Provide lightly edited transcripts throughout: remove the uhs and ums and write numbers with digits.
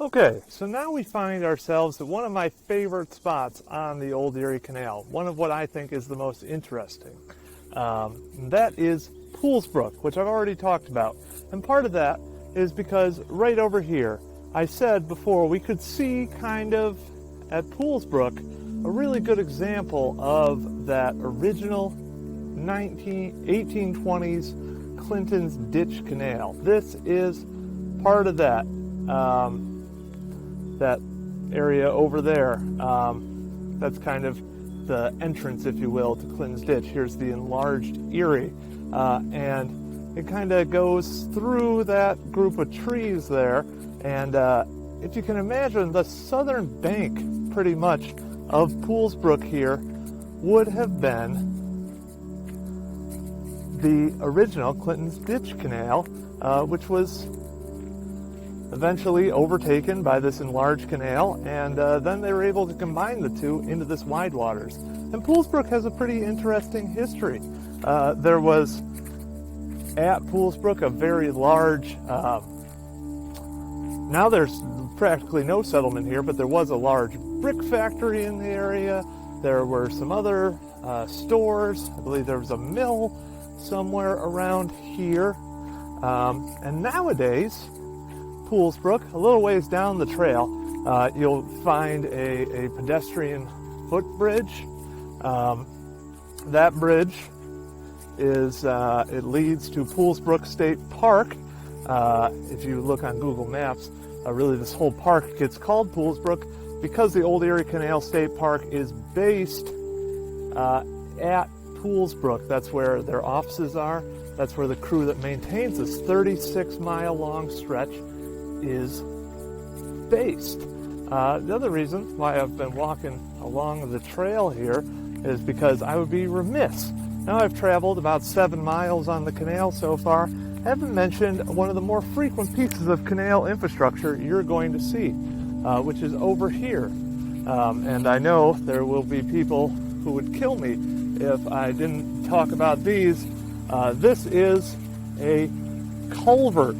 Okay, so now we find ourselves at one of my favorite spots on the Old Erie Canal, one of what I think is the most interesting. That is Poolsbrook, which I've already talked about. And part of that is because right over here, I said before, we could see kind of at Poolsbrook a really good example of that original 1820s Clinton's Ditch Canal. This is part of that. That area over there, that's kind of the entrance, if you will, to Clinton's Ditch. Here's the enlarged Erie, and it kind of goes through that group of trees there, and if you can imagine, the southern bank, pretty much, of Poolsbrook here would have been the original Clinton's Ditch Canal, which was eventually overtaken by this enlarged canal, and then they were able to combine the two into this widewaters. And Poolsbrook has a pretty interesting history. There was at Poolsbrook a very large, now there's practically no settlement here, but there was a large brick factory in the area. There were some other stores. I believe there was a mill somewhere around here. And nowadays, Poolsbrook, a little ways down the trail, you'll find a pedestrian footbridge. That bridge is, it leads to Poolsbrook State Park. If you look on Google Maps, really this whole park gets called Poolsbrook because the Old Erie Canal State Park is based at Poolsbrook. That's where their offices are. That's where the crew that maintains this 36-mile-long stretch is based. The other reason why I've been walking along the trail here is because I would be remiss. Now I've traveled about 7 miles on the canal so far. I haven't mentioned one of the more frequent pieces of canal infrastructure you're going to see, which is over here. And I know there will be people who would kill me if I didn't talk about these. This is a culvert.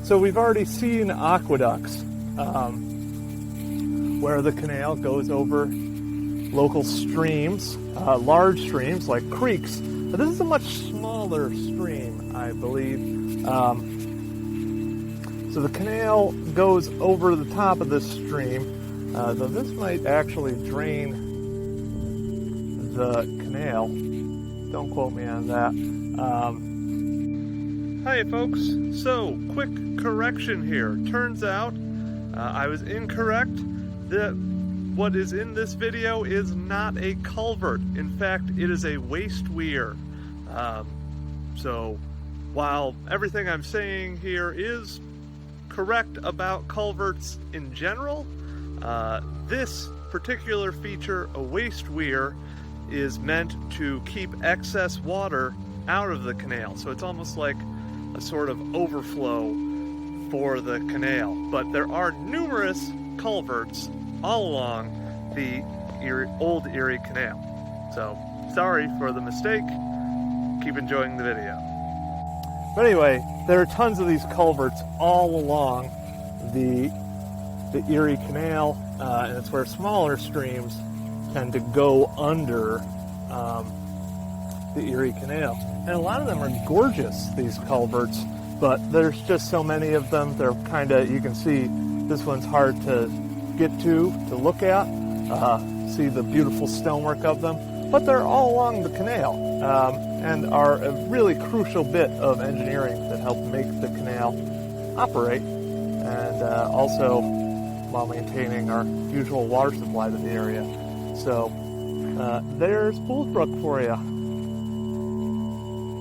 So we've already seen aqueducts where the canal goes over local streams, large streams like creeks. But this is a much smaller stream, I believe. So the canal goes over the top of this stream, though this might actually drain the canal. Don't quote me on that. Hi folks, so quick correction here. Turns out I was incorrect. What is in this video is not a culvert. In fact, it is a waste weir. So while everything I'm saying here is correct about culverts in general, this particular feature, a waste weir, is meant to keep excess water out of the canal. So it's almost like a sort of overflow for the canal. But there are numerous culverts all along the Old Erie Canal. So sorry for the mistake. Keep enjoying the video. But anyway, there are tons of these culverts all along the Erie Canal, and it's where smaller streams tend to go under the Erie Canal. And a lot of them are gorgeous, these culverts, but there's just so many of them. They're kind of, you can see this one's hard to get to look at, see the beautiful stonework of them, but they're all along the canal, and are a really crucial bit of engineering that helped make the canal operate, and also while maintaining our usual water supply to the area. So there's Poolsbrook for you.